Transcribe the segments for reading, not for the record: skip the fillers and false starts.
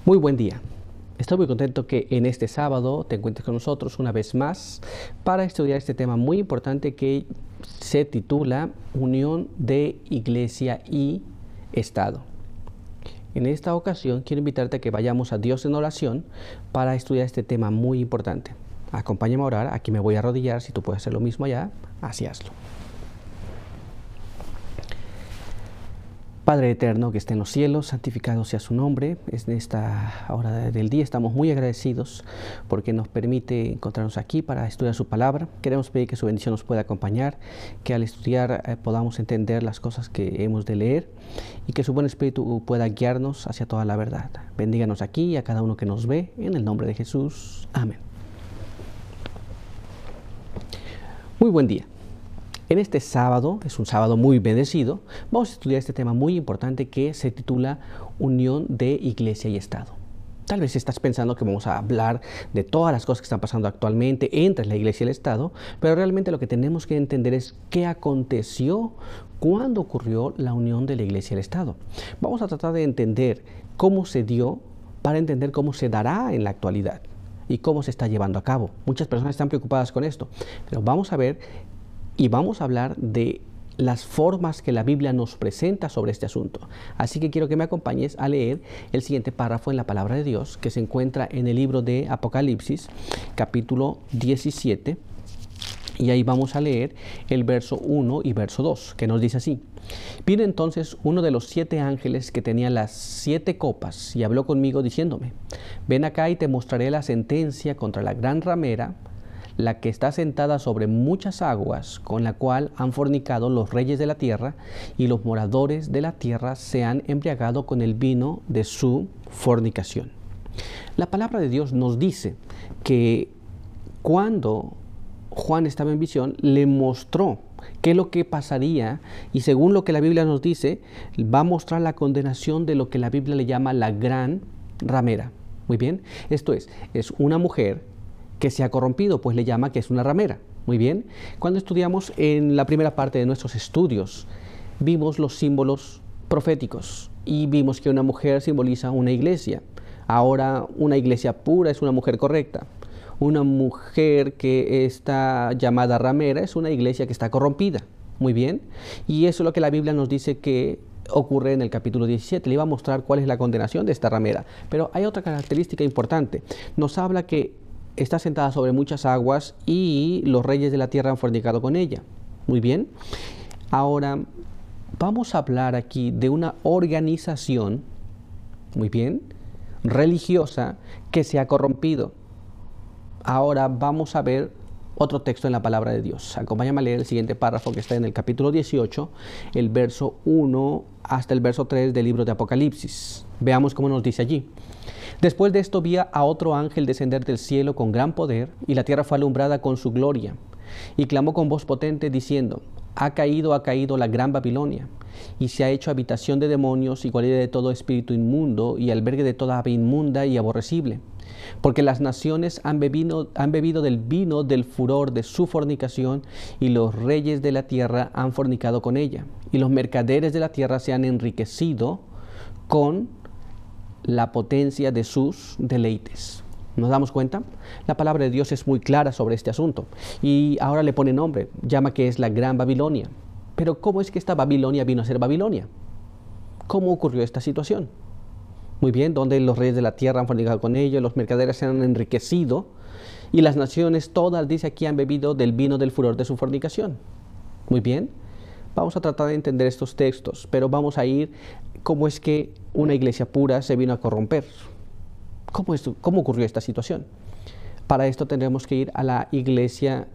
Muy buen día. Estoy muy contento que en este sábado te encuentres con nosotros una vez más para estudiar este tema muy importante que se titula Unión de Iglesia y Estado. En esta ocasión quiero invitarte a que vayamos a Dios en oración para estudiar este tema muy importante. Acompáñame a orar, aquí me voy a arrodillar, si tú puedes hacer lo mismo allá, así hazlo. Padre eterno que esté en los cielos, santificado sea su nombre. En esta hora del día estamos muy agradecidos porque nos permite encontrarnos aquí para estudiar su palabra. Queremos pedir que su bendición nos pueda acompañar, que al estudiar podamos entender las cosas que hemos de leer y que su buen espíritu pueda guiarnos hacia toda la verdad. Bendíganos aquí y a cada uno que nos ve, en el nombre de Jesús. Amén. Muy buen día. En este sábado, es un sábado muy bendecido, vamos a estudiar este tema muy importante que se titula Unión de Iglesia y Estado. Tal vez estás pensando que vamos a hablar de todas las cosas que están pasando actualmente entre la Iglesia y el Estado, pero realmente lo que tenemos que entender es qué aconteció cuando ocurrió la unión de la Iglesia y el Estado. Vamos a tratar de entender cómo se dio para entender cómo se dará en la actualidad y cómo se está llevando a cabo. Muchas personas están preocupadas con esto, pero vamos a ver y vamos a hablar de las formas que la Biblia nos presenta sobre este asunto. Así que quiero que me acompañes a leer el siguiente párrafo en la palabra de Dios que se encuentra en el libro de Apocalipsis, capítulo 17. Y ahí vamos a leer el verso 1 y verso 2, que nos dice así. Vino entonces uno de los 7 ángeles que tenía las 7 copas y habló conmigo diciéndome, ven acá y te mostraré la sentencia contra la gran ramera, la que está sentada sobre muchas aguas, con la cual han fornicado los reyes de la tierra, y los moradores de la tierra se han embriagado con el vino de su fornicación. La palabra de Dios nos dice que cuando Juan estaba en visión, le mostró qué es lo que pasaría, y según lo que la Biblia nos dice, va a mostrar la condenación de lo que la Biblia le llama la gran ramera. Muy bien, esto es una mujer que se ha corrompido, pues le llama que es una ramera. Muy bien, cuando estudiamos en la primera parte de nuestros estudios, vimos los símbolos proféticos y vimos que una mujer simboliza una iglesia. Ahora una iglesia pura es una mujer correcta. Una mujer que está llamada ramera es una iglesia que está corrompida. Muy bien, y eso es lo que la Biblia nos dice que ocurre en el capítulo 17. Le iba a mostrar cuál es la condenación de esta ramera. Pero hay otra característica importante. Nos habla que está sentada sobre muchas aguas y los reyes de la tierra han fornicado con ella. Muy bien. Ahora vamos a hablar aquí de una organización, muy bien, religiosa que se ha corrompido. Ahora vamos a ver otro texto en la palabra de Dios. Acompáñame a leer el siguiente párrafo que está en el capítulo 18, el verso 1 hasta el verso 3 del libro de Apocalipsis. Veamos cómo nos dice allí. Después de esto vi a otro ángel descender del cielo con gran poder, y la tierra fue alumbrada con su gloria. Y clamó con voz potente diciendo, ha caído la gran Babilonia, y se ha hecho habitación de demonios y guarida de todo espíritu inmundo y albergue de toda ave inmunda y aborrecible. Porque las naciones han bebido del vino del furor de su fornicación, y los reyes de la tierra han fornicado con ella, y los mercaderes de la tierra se han enriquecido con la potencia de sus deleites. ¿Nos damos cuenta? La palabra de Dios es muy clara sobre este asunto y ahora le pone nombre, llama que es la gran Babilonia. Pero ¿cómo es que esta Babilonia vino a ser Babilonia? ¿Cómo ocurrió esta situación? Muy bien, donde los reyes de la tierra han fornicado con ellos, los mercaderes se han enriquecido y las naciones todas, dice aquí, han bebido del vino del furor de su fornicación. Muy bien, vamos a tratar de entender estos textos, pero vamos a ir cómo es que una iglesia pura se vino a corromper. ¿Cómo ocurrió esta situación? Para esto tendremos que ir a la iglesia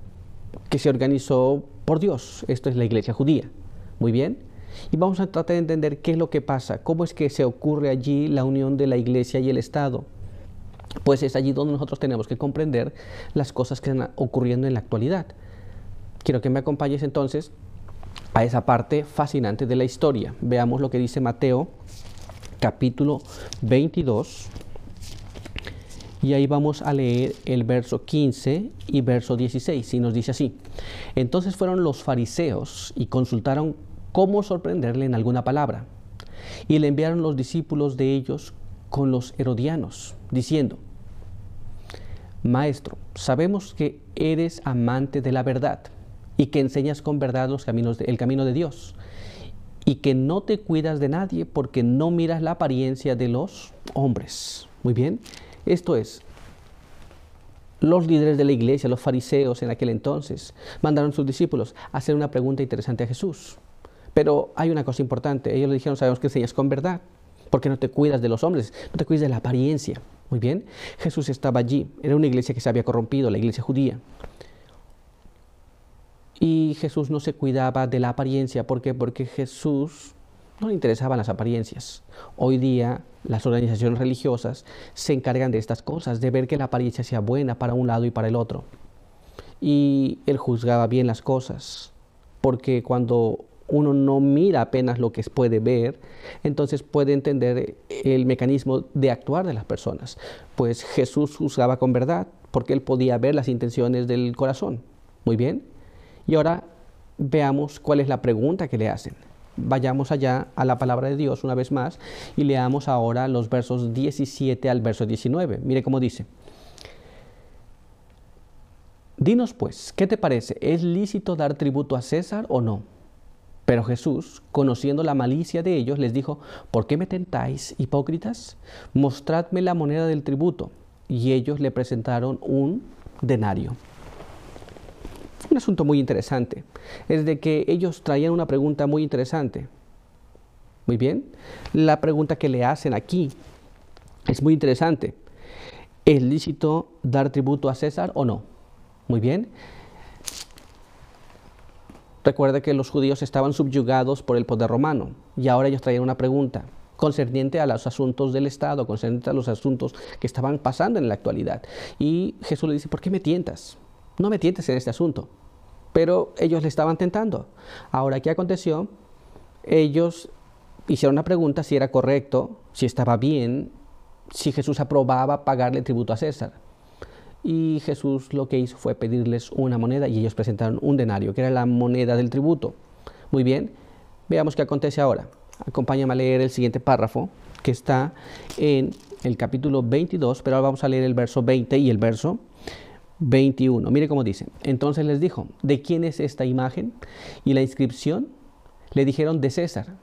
que se organizó por Dios. Esto es la iglesia judía. Muy bien. Y vamos a tratar de entender qué es lo que pasa. ¿Cómo es que se ocurre allí la unión de la iglesia y el Estado? Pues es allí donde nosotros tenemos que comprender las cosas que están ocurriendo en la actualidad. Quiero que me acompañes entonces a esa parte fascinante de la historia. Veamos lo que dice Mateo, capítulo 22. Y ahí vamos a leer el verso 15 y verso 16, y nos dice así. Entonces fueron los fariseos y consultaron cómo sorprenderle en alguna palabra. Y le enviaron los discípulos de ellos con los herodianos, diciendo: Maestro, sabemos que eres amante de la verdad y que enseñas con verdad el camino de Dios, y que no te cuidas de nadie porque no miras la apariencia de los hombres. Muy bien, esto es, los líderes de la iglesia, los fariseos en aquel entonces, mandaron a sus discípulos a hacer una pregunta interesante a Jesús. Pero hay una cosa importante. Ellos le dijeron: sabemos que enseñas con verdad, porque no te cuidas de los hombres, no te cuidas de la apariencia. Muy bien, Jesús estaba allí. Era una iglesia que se había corrompido, la iglesia judía. Y Jesús no se cuidaba de la apariencia. ¿Por qué? Porque Jesús no le interesaban las apariencias. Hoy día las organizaciones religiosas se encargan de estas cosas, de ver que la apariencia sea buena para un lado y para el otro. Y él juzgaba bien las cosas, porque cuando uno no mira apenas lo que puede ver, entonces puede entender el mecanismo de actuar de las personas. Pues Jesús juzgaba con verdad, porque él podía ver las intenciones del corazón. Muy bien. Y ahora veamos cuál es la pregunta que le hacen. Vayamos allá a la palabra de Dios una vez más y leamos ahora los versos 17 al verso 19. Mire cómo dice: Dinos pues, ¿qué te parece? ¿Es lícito dar tributo a César o no? Pero Jesús, conociendo la malicia de ellos, les dijo: ¿Por qué me tentáis, hipócritas? Mostradme la moneda del tributo. Y ellos le presentaron un denario. Un asunto muy interesante es de que ellos traían una pregunta muy interesante. Muy bien, la pregunta que le hacen aquí es muy interesante. ¿Es lícito dar tributo a César o no? Muy bien. Recuerda que los judíos estaban subyugados por el poder romano y ahora ellos traían una pregunta concerniente a los asuntos del Estado, concerniente a los asuntos que estaban pasando en la actualidad. Y Jesús le dice: ¿por qué me tientas? No me tientes en este asunto. Pero ellos le estaban tentando. Ahora, ¿qué aconteció? Ellos hicieron una pregunta si era correcto, si estaba bien, si Jesús aprobaba pagarle tributo a César. Y Jesús lo que hizo fue pedirles una moneda y ellos presentaron un denario, que era la moneda del tributo. Muy bien, veamos qué acontece ahora. Acompáñame a leer el siguiente párrafo, que está en el capítulo 22, pero ahora vamos a leer el verso 20 y el verso 21. Mire cómo dice: Entonces les dijo: ¿de quién es esta imagen y la inscripción? Le dijeron: de César.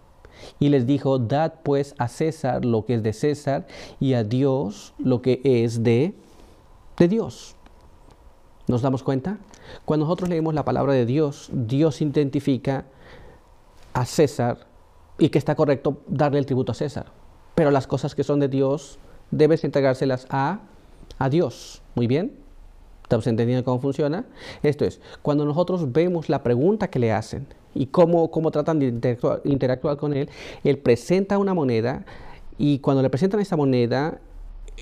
Y les dijo: dad pues a César lo que es de César y a Dios lo que es de Dios. ¿Nos damos cuenta? Cuando nosotros leemos la palabra de Dios, Dios identifica a César y que está correcto darle el tributo a César. Pero las cosas que son de Dios debes entregárselas a Dios. Muy bien. ¿Estamos entendiendo cómo funciona? Esto es, cuando nosotros vemos la pregunta que le hacen y cómo tratan de interactuar con él, él presenta una moneda y cuando le presentan esta moneda,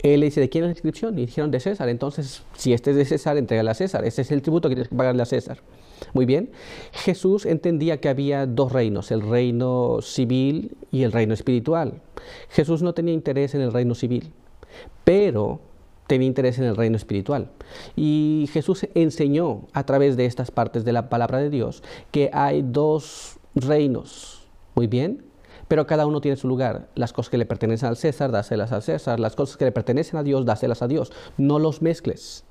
él le dice: ¿de quién es la inscripción? Y dijeron: de César. Entonces, si este es de César, entrégale a César. Ese es el tributo que tienes que pagarle a César. Muy bien. Jesús entendía que había dos reinos, el reino civil y el reino espiritual. Jesús no tenía interés en el reino civil, pero tenía interés en el reino espiritual. Y Jesús enseñó a través de estas partes de la palabra de Dios que hay dos reinos. Muy bien. Pero cada uno tiene su lugar. Las cosas que le pertenecen al César, dáselas al César. Las cosas que le pertenecen a Dios, dáselas a Dios. No los mezcles.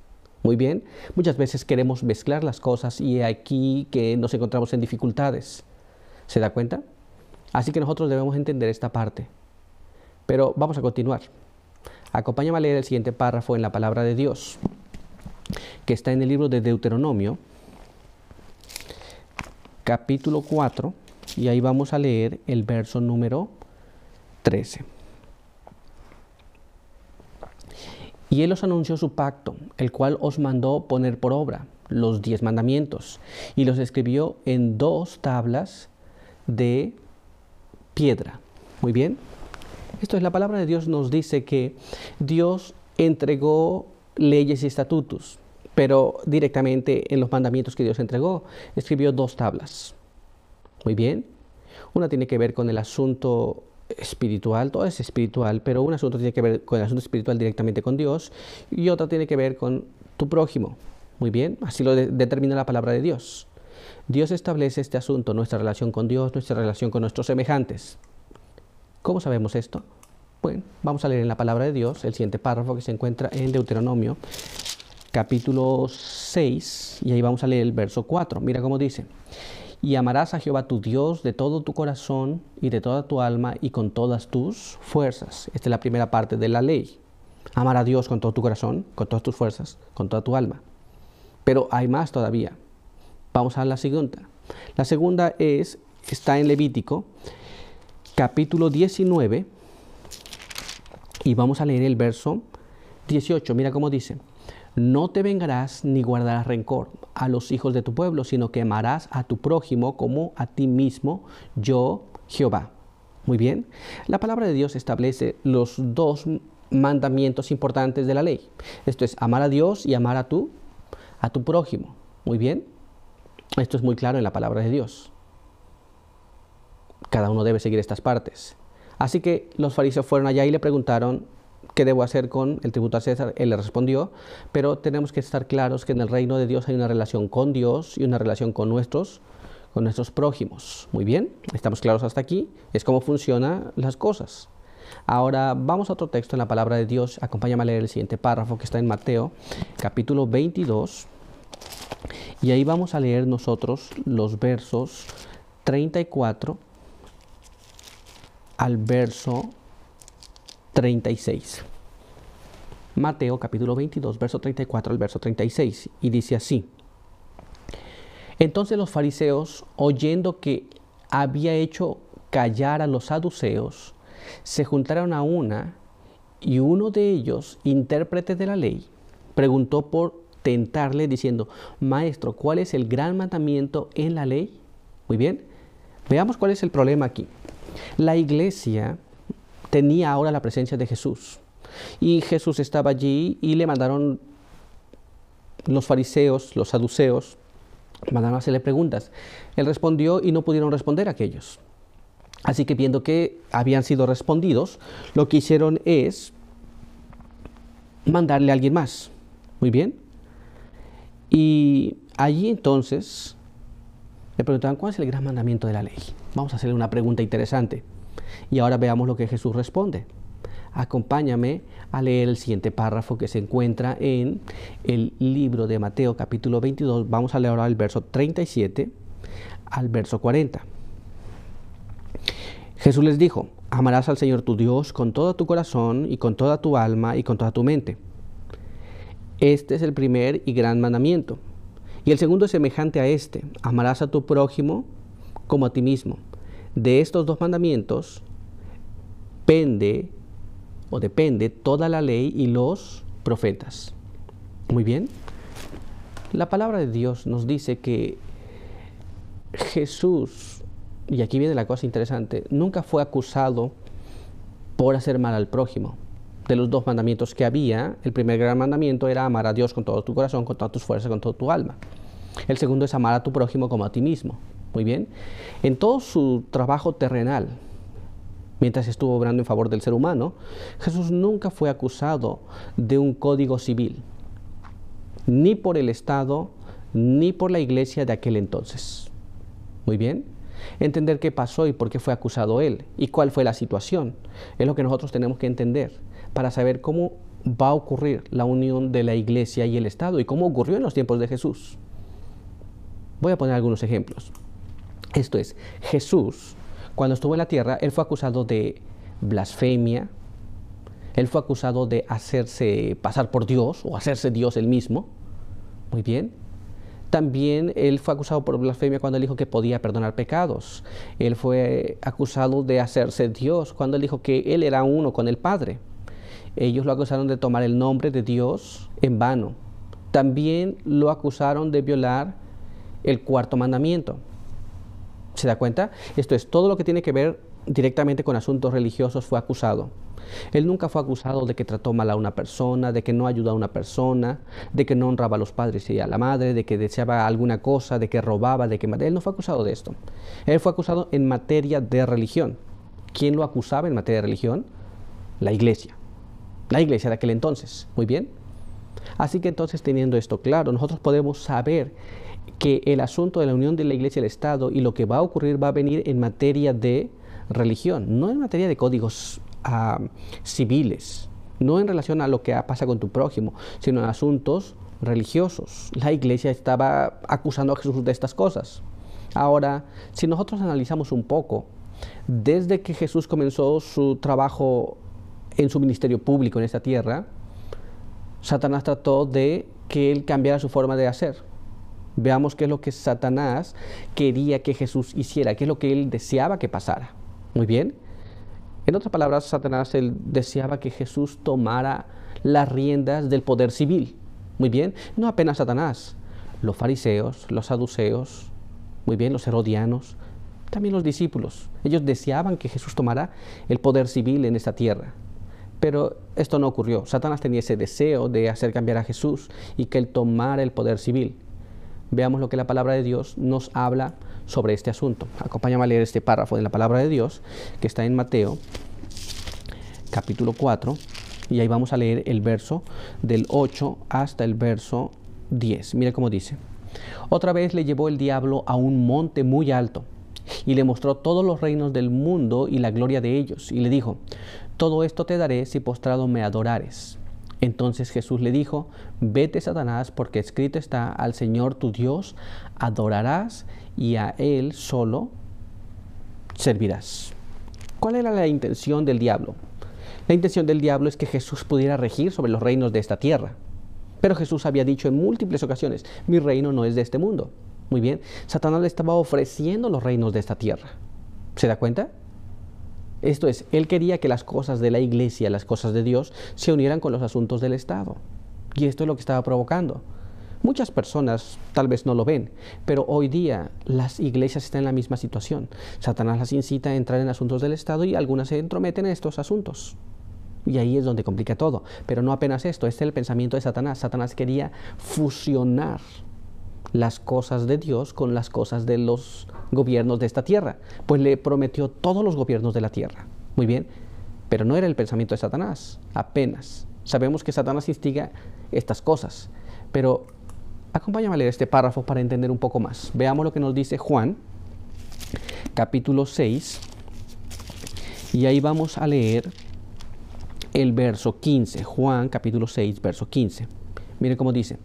Muy bien. Muchas veces queremos mezclar las cosas y aquí que nos encontramos en dificultades. ¿Se da cuenta? Así que nosotros debemos entender esta parte. Pero vamos a continuar. Acompáñame a leer el siguiente párrafo en la palabra de Dios, que está en el libro de Deuteronomio, capítulo 4. Y ahí vamos a leer el verso número 13. Y él os anunció su pacto, el cual os mandó poner por obra, los 10 mandamientos, y los escribió en 2 tablas de piedra. Muy bien. Esto es, la palabra de Dios nos dice que Dios entregó leyes y estatutos, pero directamente en los mandamientos que Dios entregó, escribió 2 tablas. Muy bien. Una tiene que ver con el asunto espiritual, todo es espiritual, pero un asunto tiene que ver con el asunto espiritual directamente con Dios y otra tiene que ver con tu prójimo. Muy bien, así lo determina la palabra de Dios. Dios establece este asunto, nuestra relación con Dios, nuestra relación con nuestros semejantes. ¿Cómo sabemos esto? Bueno, vamos a leer en la palabra de Dios el siguiente párrafo que se encuentra en Deuteronomio, capítulo 6, y ahí vamos a leer el verso 4. Mira cómo dice: y amarás a Jehová tu Dios de todo tu corazón y de toda tu alma y con todas tus fuerzas. Esta es la primera parte de la ley. Amar a Dios con todo tu corazón, con todas tus fuerzas, con toda tu alma. Pero hay más todavía. Vamos a la segunda. La segunda está en Levítico, capítulo 19, y vamos a leer el verso 18. Mira cómo dice: no te vengarás ni guardarás rencor a los hijos de tu pueblo, sino que amarás a tu prójimo como a ti mismo, yo, Jehová. Muy bien. La palabra de Dios establece los dos mandamientos importantes de la ley. Esto es amar a Dios y amar a tu prójimo. Muy bien. Esto es muy claro en la palabra de Dios. Cada uno debe seguir estas partes. Así que los fariseos fueron allá y le preguntaron: ¿qué debo hacer con el tributo a César? Él le respondió: pero tenemos que estar claros que en el reino de Dios hay una relación con Dios y una relación con nuestros prójimos. Muy bien, estamos claros hasta aquí. Es cómo funcionan las cosas. Ahora vamos a otro texto en la palabra de Dios. Acompáñame a leer el siguiente párrafo que está en Mateo, capítulo 22. Y ahí vamos a leer nosotros los versos 34 al verso 36. Mateo capítulo 22, verso 34 al verso 36. Y dice así: entonces los fariseos, oyendo que había hecho callar a los saduceos, se juntaron a una, y uno de ellos, intérprete de la ley, preguntó por tentarle diciendo: maestro, ¿cuál es el gran mandamiento en la ley? Muy bien, veamos cuál es el problema aquí. La iglesia tenía ahora la presencia de Jesús, y Jesús estaba allí, y le mandaron los fariseos, los saduceos, mandaron a hacerle preguntas. Él respondió y no pudieron responder a aquellos. Así que viendo que habían sido respondidos, lo que hicieron es mandarle a alguien más. Muy bien. Y allí entonces le preguntaban: ¿cuál es el gran mandamiento de la ley? Vamos a hacerle una pregunta interesante. Y ahora veamos lo que Jesús responde. Acompáñame a leer el siguiente párrafo que se encuentra en el libro de Mateo capítulo 22. Vamos a leer ahora el verso 37 al verso 40. Jesús les dijo: amarás al Señor tu Dios con todo tu corazón y con toda tu alma y con toda tu mente. Este es el primer y gran mandamiento. Y el segundo es semejante a este: amarás a tu prójimo como a ti mismo. De estos dos mandamientos depende toda la ley y los profetas. Muy bien. La palabra de Dios nos dice que Jesús, y aquí viene la cosa interesante, nunca fue acusado por hacer mal al prójimo. De los dos mandamientos que había, el primer gran mandamiento era amar a Dios con todo tu corazón, con todas tus fuerzas, con toda tu alma. El segundo es amar a tu prójimo como a ti mismo. Muy bien. En todo su trabajo terrenal, mientras estuvo obrando en favor del ser humano, Jesús nunca fue acusado de un código civil, ni por el Estado, ni por la iglesia de aquel entonces. Muy bien. Entender qué pasó y por qué fue acusado él, y cuál fue la situación, es lo que nosotros tenemos que entender para saber cómo va a ocurrir la unión de la iglesia y el Estado, y cómo ocurrió en los tiempos de Jesús. Voy a poner algunos ejemplos. Esto es, Jesús, cuando estuvo en la tierra, él fue acusado de blasfemia, él fue acusado de hacerse pasar por Dios o hacerse Dios él mismo. Muy bien. También él fue acusado por blasfemia cuando él dijo que podía perdonar pecados. Él fue acusado de hacerse Dios cuando él dijo que él era uno con el Padre. Ellos lo acusaron de tomar el nombre de Dios en vano. También lo acusaron de violar el cuarto mandamiento. ¿Se da cuenta? Esto es, todo lo que tiene que ver directamente con asuntos religiosos fue acusado. Él nunca fue acusado de que trató mal a una persona, de que no ayudó a una persona, de que no honraba a los padres y a la madre, de que deseaba alguna cosa, de que robaba, de que... Él no fue acusado de esto. Él fue acusado en materia de religión. ¿Quién lo acusaba en materia de religión? La iglesia. La iglesia de aquel entonces. Muy bien. Así que entonces, teniendo esto claro, nosotros podemos saber que el asunto de la unión de la iglesia y el Estado y lo que va a ocurrir va a venir en materia de religión, no en materia de códigos civiles, no en relación a lo que pasa con tu prójimo, sino en asuntos religiosos. La iglesia estaba acusando a Jesús de estas cosas. Ahora, si nosotros analizamos un poco, desde que Jesús comenzó su trabajo en su ministerio público en esta tierra, Satanás trató de que él cambiara su forma de hacer. Veamos qué es lo que Satanás quería que Jesús hiciera, qué es lo que él deseaba que pasara. Muy bien. En otras palabras, Satanás él deseaba que Jesús tomara las riendas del poder civil. Muy bien. No apenas Satanás, los fariseos, los saduceos, muy bien, los herodianos, también los discípulos. Ellos deseaban que Jesús tomara el poder civil en esta tierra. Pero esto no ocurrió. Satanás tenía ese deseo de hacer cambiar a Jesús y que él tomara el poder civil. Veamos lo que la palabra de Dios nos habla sobre este asunto. Acompáñame a leer este párrafo de la palabra de Dios que está en Mateo, capítulo 4, y ahí vamos a leer el verso del 8 hasta el verso 10. Mira cómo dice. Otra vez le llevó el diablo a un monte muy alto y le mostró todos los reinos del mundo y la gloria de ellos, y le dijo: todo esto te daré si postrado me adorares. Entonces Jesús le dijo: vete, Satanás, porque escrito está: al Señor tu Dios adorarás y a Él solo servirás. ¿Cuál era la intención del diablo? La intención del diablo es que Jesús pudiera regir sobre los reinos de esta tierra. Pero Jesús había dicho en múltiples ocasiones: mi reino no es de este mundo. Muy bien, Satanás le estaba ofreciendo los reinos de esta tierra. ¿Se da cuenta? Esto es, él quería que las cosas de la iglesia, las cosas de Dios, se unieran con los asuntos del Estado. Y esto es lo que estaba provocando. Muchas personas tal vez no lo ven, pero hoy día las iglesias están en la misma situación. Satanás las incita a entrar en asuntos del Estado y algunas se entrometen en estos asuntos. Y ahí es donde complica todo. Pero no apenas esto, este es el pensamiento de Satanás. Satanás quería fusionar las cosas de Dios con las cosas de los gobiernos de esta tierra, pues le prometió todos los gobiernos de la tierra. Muy bien, pero no era el pensamiento de Satanás, apenas. Sabemos que Satanás instiga estas cosas, pero acompáñame a leer este párrafo para entender un poco más. Veamos lo que nos dice Juan, capítulo 6, y ahí vamos a leer el verso 15. Juan, capítulo 6, verso 15. Miren cómo dice: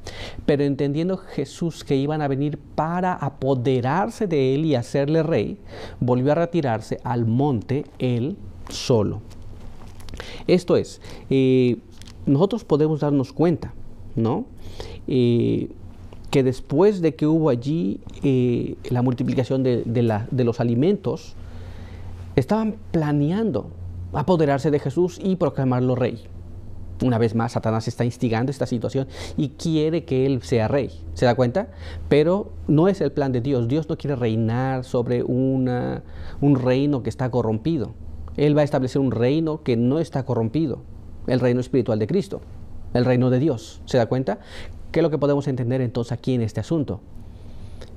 pero entendiendo Jesús que iban a venir para apoderarse de él y hacerle rey, volvió a retirarse al monte él solo. Esto es, nosotros podemos darnos cuenta, ¿no? Que después de que hubo allí la multiplicación de los alimentos, estaban planeando apoderarse de Jesús y proclamarlo rey. Una vez más, Satanás está instigando esta situación y quiere que él sea rey. ¿Se da cuenta? Pero no es el plan de Dios. Dios no quiere reinar sobre un reino que está corrompido. Él va a establecer un reino que no está corrompido. El reino espiritual de Cristo. El reino de Dios. ¿Se da cuenta? ¿Qué es lo que podemos entender entonces aquí en este asunto?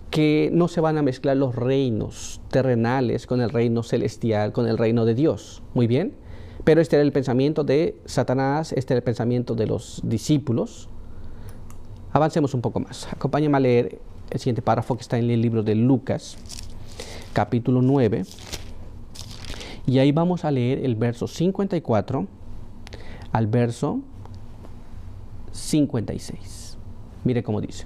Que no se van a mezclar los reinos terrenales con el reino celestial, con el reino de Dios. Muy bien. Pero este era el pensamiento de Satanás, este era el pensamiento de los discípulos. Avancemos un poco más. Acompáñame a leer el siguiente párrafo que está en el libro de Lucas, capítulo 9. Y ahí vamos a leer el verso 54 al verso 56. Mire cómo dice.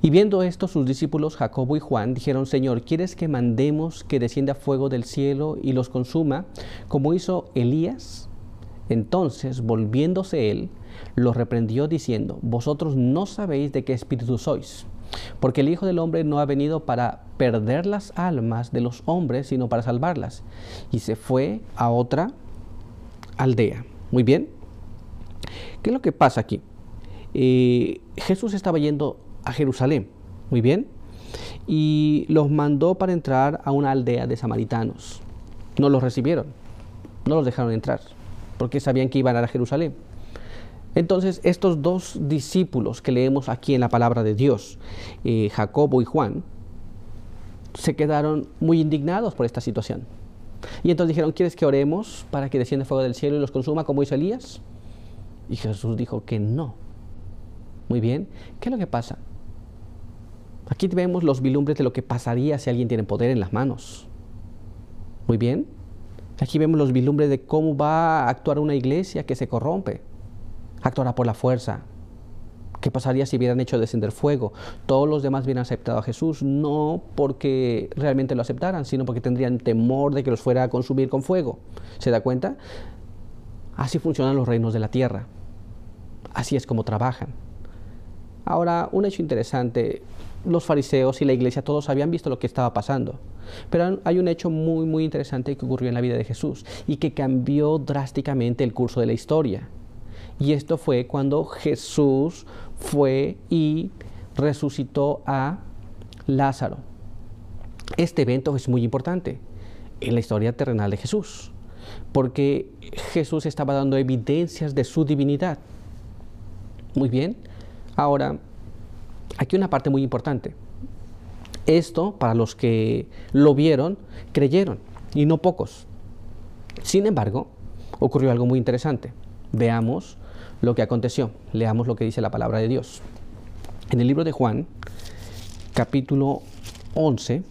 Y viendo esto, sus discípulos Jacobo y Juan dijeron: Señor, ¿quieres que mandemos que descienda fuego del cielo y los consuma, como hizo Elías? Entonces, volviéndose él, los reprendió diciendo: Vosotros no sabéis de qué espíritu sois, porque el Hijo del Hombre no ha venido para perder las almas de los hombres, sino para salvarlas. Y se fue a otra aldea. Muy bien. ¿Qué es lo que pasa aquí? Jesús estaba yendo a Jerusalén, muy bien, y los mandó para entrar a una aldea de samaritanos. No los recibieron, no los dejaron entrar, porque sabían que iban a Jerusalén. Entonces, estos dos discípulos que leemos aquí en la palabra de Dios, Jacobo y Juan, se quedaron muy indignados por esta situación. Y entonces dijeron: ¿quieres que oremos para que descienda fuego del cielo y los consuma, como hizo Elías? Y Jesús dijo que no. Muy bien, ¿qué es lo que pasa? Aquí vemos los vislumbres de lo que pasaría si alguien tiene poder en las manos. Muy bien. Aquí vemos los vislumbres de cómo va a actuar una iglesia que se corrompe. Actuará por la fuerza. ¿Qué pasaría si hubieran hecho descender fuego? Todos los demás hubieran aceptado a Jesús, no porque realmente lo aceptaran, sino porque tendrían temor de que los fuera a consumir con fuego. ¿Se da cuenta? Así funcionan los reinos de la tierra. Así es como trabajan. Ahora, un hecho interesante, los fariseos y la iglesia todos habían visto lo que estaba pasando. Pero hay un hecho muy interesante que ocurrió en la vida de Jesús y que cambió drásticamente el curso de la historia. Y esto fue cuando Jesús fue y resucitó a Lázaro. Este evento es muy importante en la historia terrenal de Jesús, porque Jesús estaba dando evidencias de su divinidad. Muy bien. Ahora, aquí una parte muy importante. Esto, para los que lo vieron, creyeron, y no pocos. Sin embargo, ocurrió algo muy interesante. Veamos lo que aconteció. Leamos lo que dice la palabra de Dios. En el libro de Juan, capítulo 11,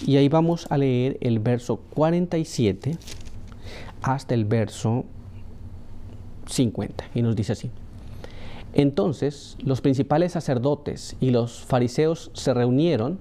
y ahí vamos a leer el verso 47 hasta el verso 50, y nos dice así. Entonces los principales sacerdotes y los fariseos se reunieron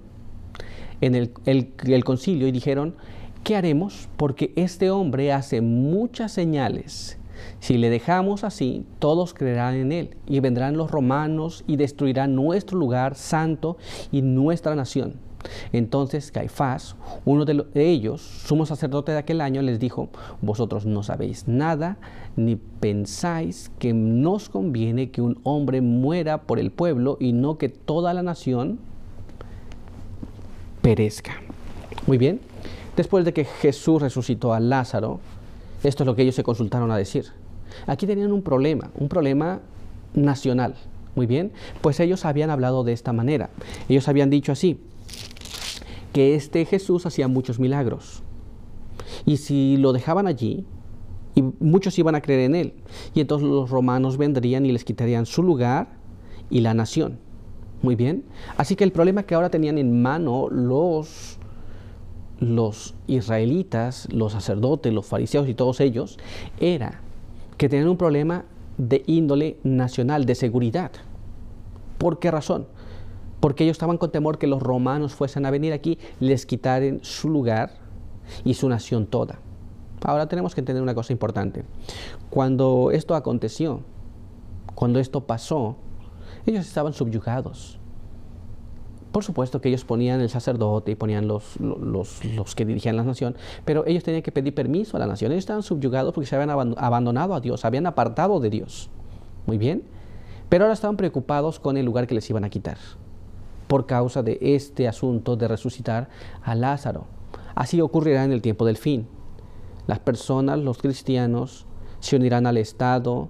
en el concilio y dijeron: ¿qué haremos? Porque este hombre hace muchas señales. Si le dejamos así, todos creerán en él, y vendrán los romanos y destruirán nuestro lugar santo y nuestra nación. Entonces Caifás, uno de ellos, sumo sacerdote de aquel año, les dijo: vosotros no sabéis nada, ni pensáis que nos conviene que un hombre muera por el pueblo y no que toda la nación perezca. Muy bien. Después de que Jesús resucitó a Lázaro, esto es lo que ellos se consultaron a decir. Aquí tenían un problema nacional. Muy bien. Pues ellos habían hablado de esta manera. Ellos habían dicho así: que este Jesús hacía muchos milagros. Y si lo dejaban allí, y muchos iban a creer en él. Y entonces los romanos vendrían y les quitarían su lugar y la nación. Muy bien. Así que el problema que ahora tenían en mano los israelitas, los sacerdotes, los fariseos y todos ellos, era que tenían un problema de índole nacional, de seguridad. ¿Por qué razón? Porque ellos estaban con temor que los romanos fuesen a venir aquí, les quitaran su lugar y su nación toda. Ahora tenemos que entender una cosa importante. Cuando esto aconteció, cuando esto pasó, ellos estaban subyugados. Por supuesto que ellos ponían el sacerdote y ponían los que dirigían la nación, pero ellos tenían que pedir permiso a la nación. Ellos estaban subyugados porque se habían abandonado a Dios, se habían apartado de Dios. Muy bien. Pero ahora estaban preocupados con el lugar que les iban a quitar, por causa de este asunto de resucitar a Lázaro. Así ocurrirá en el tiempo del fin. Las personas, los cristianos, se unirán al Estado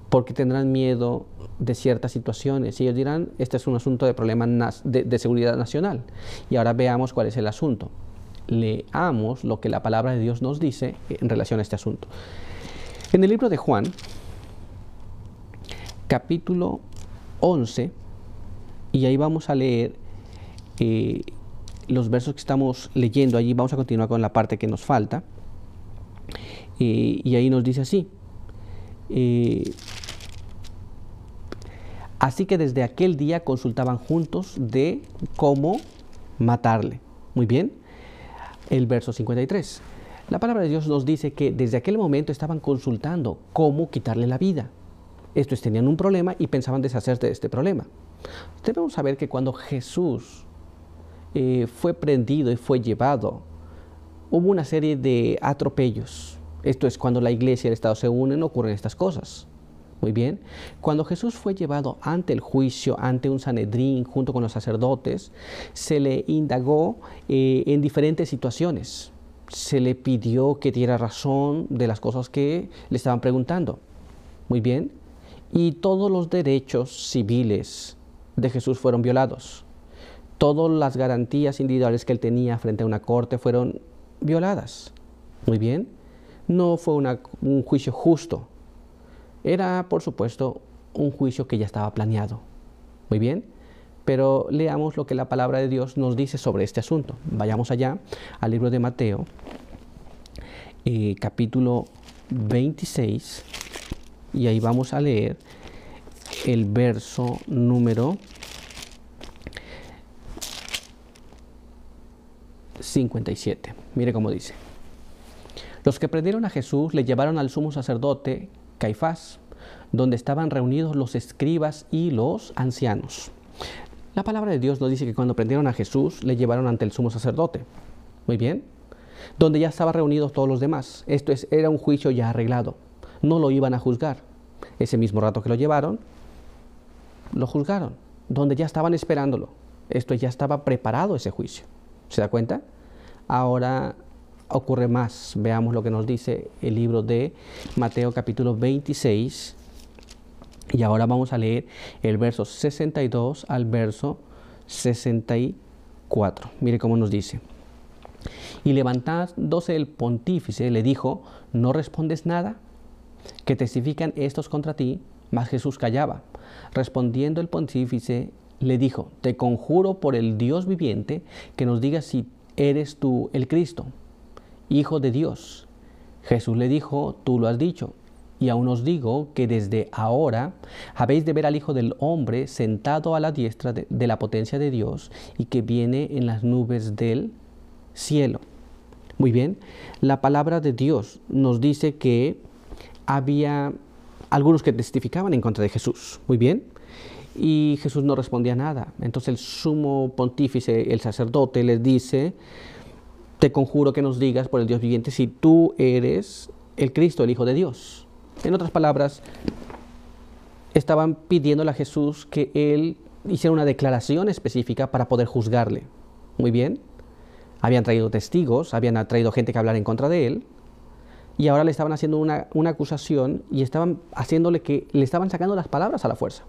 porque tendrán miedo de ciertas situaciones. Y ellos dirán: este es un asunto de problema de seguridad nacional. Y ahora veamos cuál es el asunto. Leamos lo que la palabra de Dios nos dice en relación a este asunto. En el libro de Juan, capítulo 11, y ahí vamos a leer los versos que estamos leyendo. Allí vamos a continuar con la parte que nos falta. Y ahí nos dice así: así que desde aquel día consultaban juntos de cómo matarle. Muy bien. El verso 53. La palabra de Dios nos dice que desde aquel momento estaban consultando cómo quitarle la vida. Estos tenían un problema y pensaban deshacerse de este problema. Debemos saber que cuando Jesús fue prendido y fue llevado, hubo una serie de atropellos. Esto es, cuando la iglesia y el Estado se unen, ocurren estas cosas. Muy bien. Cuando Jesús fue llevado ante el juicio, ante un Sanedrín, junto con los sacerdotes, se le indagó en diferentes situaciones. Se le pidió que diera razón de las cosas que le estaban preguntando. Muy bien. Y todos los derechos civiles de Jesús fueron violados. Todas las garantías individuales que él tenía frente a una corte fueron violadas. Muy bien. No fue un juicio justo. Era, por supuesto, un juicio que ya estaba planeado. Muy bien. Pero leamos lo que la palabra de Dios nos dice sobre este asunto. Vayamos allá al libro de Mateo, capítulo 26, y ahí vamos a leer el verso número 57. Mire cómo dice. Los que prendieron a Jesús le llevaron al sumo sacerdote Caifás, donde estaban reunidos los escribas y los ancianos. La palabra de Dios nos dice que cuando prendieron a Jesús le llevaron ante el sumo sacerdote. Muy bien. Donde ya estaban reunidos todos los demás. Esto es, era un juicio ya arreglado. No lo iban a juzgar. Ese mismo rato que lo llevaron, lo juzgaron. Donde ya estaban esperándolo. Esto ya estaba preparado ese juicio. ¿Se da cuenta? Ahora ocurre más. Veamos lo que nos dice el libro de Mateo capítulo 26. Y ahora vamos a leer el verso 62 al verso 64. Mire cómo nos dice. Y levantándose el pontífice le dijo, ¿no respondes nada? Que testifican estos contra ti. Mas Jesús callaba. Respondiendo el pontífice le dijo, te conjuro por el Dios viviente que nos digas si eres tú el Cristo, Hijo de Dios. Jesús le dijo, tú lo has dicho. Y aún os digo que desde ahora habéis de ver al Hijo del Hombre sentado a la diestra de la potencia de Dios y que viene en las nubes del cielo. Muy bien, la palabra de Dios nos dice que había algunos que testificaban en contra de Jesús. Muy bien, y Jesús no respondía nada. Entonces el sumo pontífice, el sacerdote, les dice, te conjuro que nos digas por el Dios viviente si tú eres el Cristo, el Hijo de Dios. En otras palabras, estaban pidiéndole a Jesús que él hiciera una declaración específica para poder juzgarle. Muy bien. Habían traído testigos, habían traído gente que hablara en contra de él, y ahora le estaban haciendo una acusación y estaban haciéndole que le estaban sacando las palabras a la fuerza.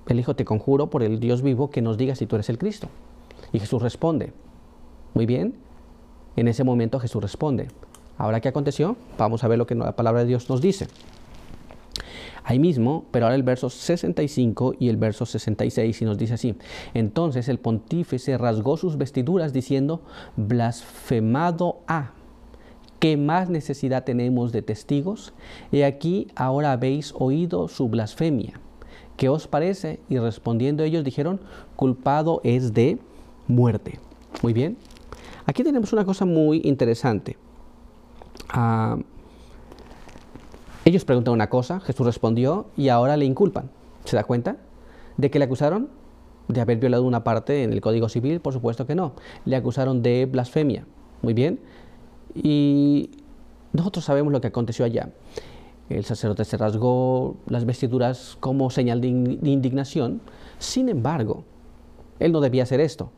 Él dijo, te conjuro por el Dios vivo que nos diga si tú eres el Cristo. Y Jesús responde. Muy bien. En ese momento Jesús responde. Ahora, ¿qué aconteció? Vamos a ver lo que la palabra de Dios nos dice. Ahí mismo, pero ahora el verso 65 y el verso 66, y nos dice así. Entonces el pontífice rasgó sus vestiduras diciendo, blasfemado ha. ¿Qué más necesidad tenemos de testigos? He aquí, ahora habéis oído su blasfemia. ¿Qué os parece? Y respondiendo ellos dijeron, culpado es de muerte. Muy bien. Aquí tenemos una cosa muy interesante. Ellos preguntan una cosa, Jesús respondió y ahora le inculpan. ¿Se da cuenta? ¿De qué le acusaron? ¿De haber violado una parte en el Código Civil? Por supuesto que no. Le acusaron de blasfemia. Muy bien. Y nosotros sabemos lo que aconteció allá. El sacerdote se rasgó las vestiduras como señal de indignación. Sin embargo, él no debía hacer esto.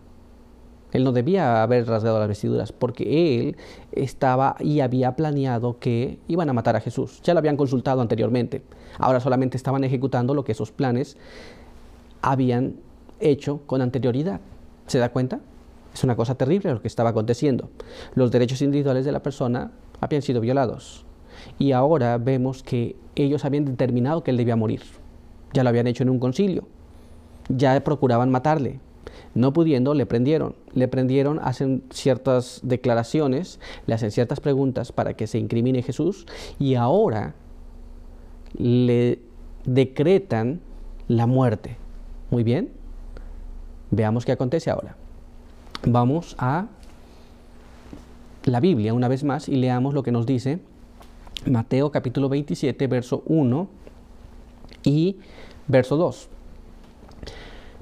Él no debía haber rasgado las vestiduras porque él estaba y había planeado que iban a matar a Jesús. Ya lo habían consultado anteriormente. Ahora solamente estaban ejecutando lo que esos planes habían hecho con anterioridad. ¿Se da cuenta? Es una cosa terrible lo que estaba aconteciendo. Los derechos individuales de la persona habían sido violados. Y ahora vemos que ellos habían determinado que él debía morir. Ya lo habían hecho en un concilio. Ya procuraban matarle. No pudiendo, le prendieron. Le prendieron, hacen ciertas declaraciones, le hacen ciertas preguntas para que se incrimine Jesús y ahora le decretan la muerte. Muy bien. Veamos qué acontece ahora. Vamos a la Biblia una vez más y leamos lo que nos dice Mateo capítulo 27, verso 1 y verso 2.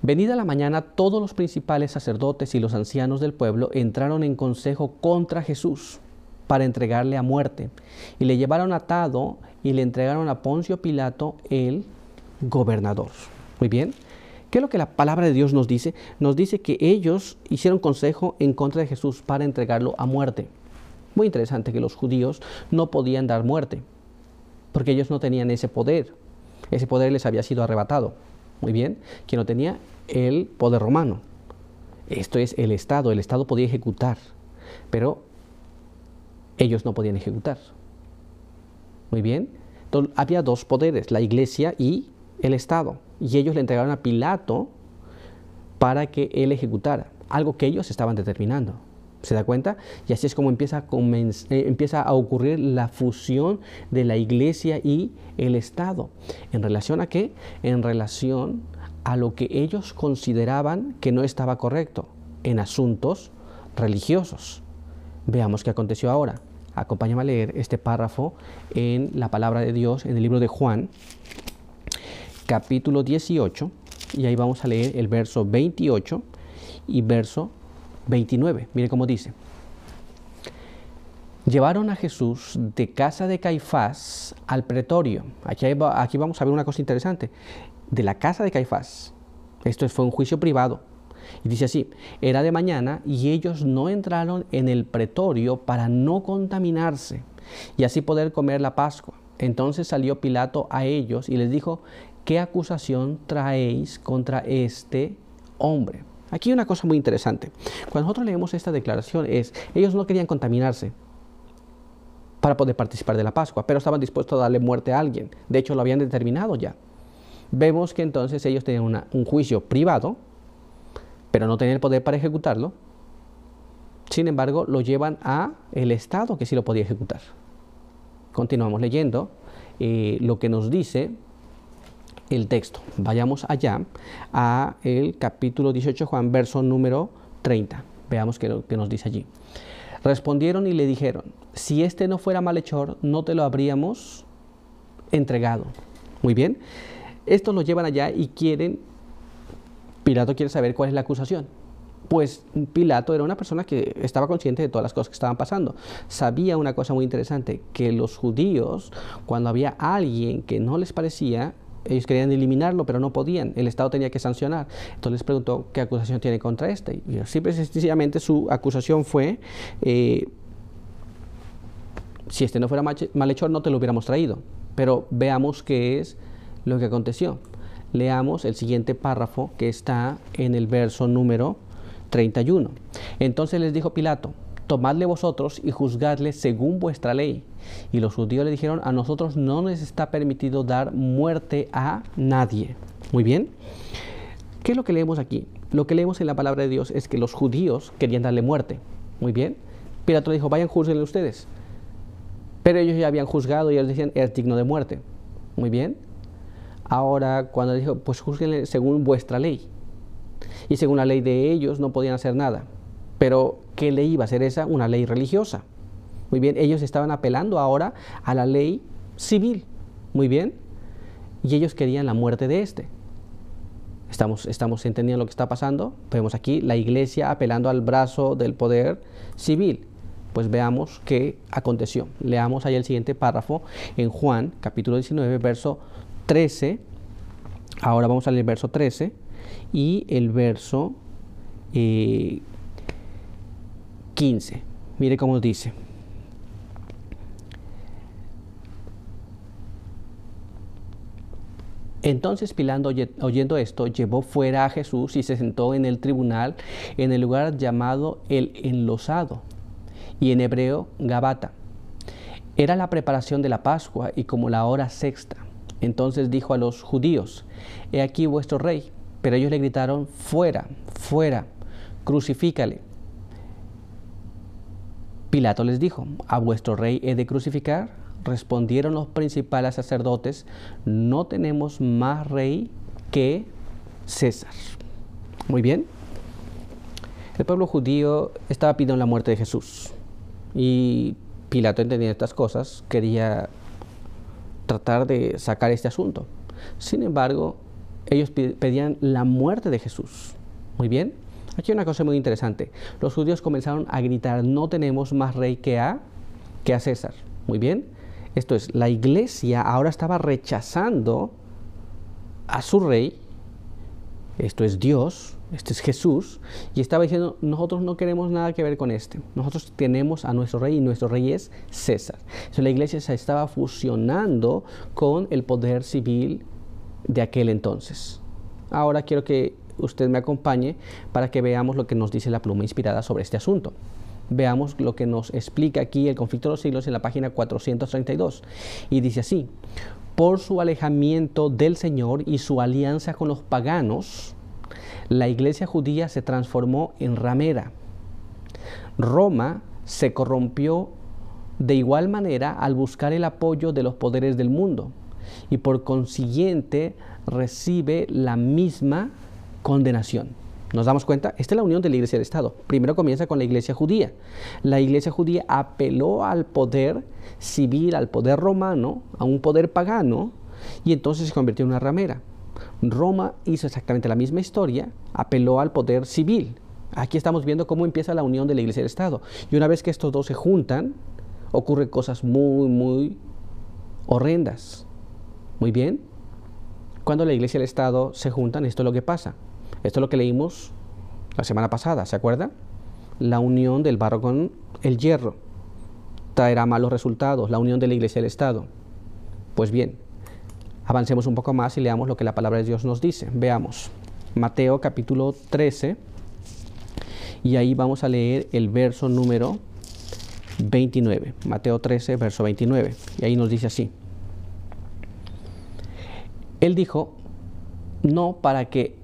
Venida la mañana, todos los principales sacerdotes y los ancianos del pueblo entraron en consejo contra Jesús para entregarle a muerte. Y le llevaron atado y le entregaron a Poncio Pilato, el gobernador. Muy bien. ¿Qué es lo que la palabra de Dios nos dice? Nos dice que ellos hicieron consejo en contra de Jesús para entregarlo a muerte. Muy interesante que los judíos no podían dar muerte, porque ellos no tenían ese poder. Ese poder les había sido arrebatado. Muy bien. ¿Quién no tenía? El poder romano. Esto es el Estado. El Estado podía ejecutar, pero ellos no podían ejecutar. Muy bien. Entonces, había dos poderes, la iglesia y el Estado. Y ellos le entregaron a Pilato para que él ejecutara, algo que ellos estaban determinando. ¿Se da cuenta? Y así es como empieza a ocurrir la fusión de la iglesia y el Estado. ¿En relación a qué? En relación a lo que ellos consideraban que no estaba correcto en asuntos religiosos. Veamos qué aconteció ahora. Acompáñame a leer este párrafo en la palabra de Dios, en el libro de Juan, capítulo 18, y ahí vamos a leer el verso 28 y verso 29. Mire cómo dice. Llevaron a Jesús de casa de Caifás al pretorio. Aquí vamos a ver una cosa interesante. De la casa de Caifás. Esto fue un juicio privado. Y dice así, era de mañana y ellos no entraron en el pretorio para no contaminarse y así poder comer la Pascua. Entonces salió Pilato a ellos y les dijo, ¿qué acusación traéis contra este hombre? Aquí hay una cosa muy interesante. Cuando nosotros leemos esta declaración ellos no querían contaminarse para poder participar de la Pascua, pero estaban dispuestos a darle muerte a alguien. De hecho, lo habían determinado ya. Vemos que entonces ellos tenían un juicio privado, pero no tenían el poder para ejecutarlo. Sin embargo, lo llevan a el Estado, que sí lo podía ejecutar. Continuamos leyendo lo que nos dice el texto. Vayamos allá a el capítulo 18 Juan, verso número 30. Veamos qué nos dice allí. Respondieron y le dijeron, si este no fuera malhechor, no te lo habríamos entregado. Muy bien. Estos lo llevan allá y Pilato quiere saber cuál es la acusación. Pues Pilato era una persona que estaba consciente de todas las cosas que estaban pasando. Sabía una cosa muy interesante, que los judíos, cuando había alguien que no les parecía, ellos querían eliminarlo, pero no podían. El Estado tenía que sancionar. Entonces les preguntó, ¿qué acusación tiene contra este? Y simple y sencillamente su acusación fue, si este no fuera malhechor, no te lo hubiéramos traído. Pero veamos qué es lo que aconteció. Leamos el siguiente párrafo que está en el verso número 31. Entonces les dijo Pilato, tomadle vosotros y juzgadle según vuestra ley. Y los judíos le dijeron, a nosotros no nos está permitido dar muerte a nadie. Muy bien. ¿Qué es lo que leemos aquí? Lo que leemos en la palabra de Dios es que los judíos querían darle muerte. Muy bien. Pilato dijo, vayan, júzguenle ustedes. Pero ellos ya habían juzgado y ellos decían, es digno de muerte. Muy bien. Ahora, cuando dijo, pues júzguenle según vuestra ley. Y según la ley de ellos no podían hacer nada. Pero, ¿qué ley iba a ser esa? Una ley religiosa. Muy bien, ellos estaban apelando ahora a la ley civil. Muy bien. Y ellos querían la muerte de este. ¿Estamos entendiendo lo que está pasando? Vemos aquí la iglesia apelando al brazo del poder civil. Pues veamos qué aconteció. Leamos ahí el siguiente párrafo en Juan, capítulo 19, verso 13. Ahora vamos a leer el verso 13 y el verso 15. Mire cómo dice. Entonces Pilato, oyendo esto, llevó fuera a Jesús y se sentó en el tribunal en el lugar llamado el Enlosado, y en hebreo Gabata. Era la preparación de la Pascua y como la hora sexta. Entonces dijo a los judíos, he aquí vuestro rey. Pero ellos le gritaron, fuera, fuera, crucifícale. Pilato les dijo, ¿a vuestro rey he de crucificar? Respondieron los principales sacerdotes, no tenemos más rey que César. Muy bien. El pueblo judío estaba pidiendo la muerte de Jesús. Y Pilato, entendiendo estas cosas, quería tratar de sacar este asunto. Sin embargo, ellos pedían la muerte de Jesús. Muy bien. Aquí hay una cosa muy interesante. Los judíos comenzaron a gritar, no tenemos más rey que a César. Muy bien. Esto es, la iglesia ahora estaba rechazando a su rey, esto es Dios, este es Jesús, y estaba diciendo, nosotros no queremos nada que ver con este, nosotros tenemos a nuestro rey y nuestro rey es César. Entonces la iglesia se estaba fusionando con el poder civil de aquel entonces. Ahora quiero que usted me acompañe para que veamos lo que nos dice la pluma inspirada sobre este asunto. Veamos lo que nos explica aquí el conflicto de los siglos en la página 432. Y dice así: por su alejamiento del Señor y su alianza con los paganos, la iglesia judía se transformó en ramera. Roma se corrompió de igual manera al buscar el apoyo de los poderes del mundo y por consiguiente recibe la misma condenación. ¿Nos damos cuenta? Esta es la unión de la iglesia y el Estado. Primero comienza con la iglesia judía. La iglesia judía apeló al poder civil, al poder romano, a un poder pagano, y entonces se convirtió en una ramera. Roma hizo exactamente la misma historia, apeló al poder civil. Aquí estamos viendo cómo empieza la unión de la iglesia y el Estado. Y una vez que estos dos se juntan, ocurren cosas muy horrendas. Muy bien. Cuando la iglesia y el Estado se juntan, esto es lo que pasa. Esto es lo que leímos la semana pasada, ¿se acuerda? La unión del barro con el hierro traerá malos resultados, la unión de la iglesia y el Estado. Pues bien, avancemos un poco más y leamos lo que la palabra de Dios nos dice. Veamos, Mateo capítulo 13, y ahí vamos a leer el verso número 29. Mateo 13, verso 29, y ahí nos dice así: Él dijo, no para que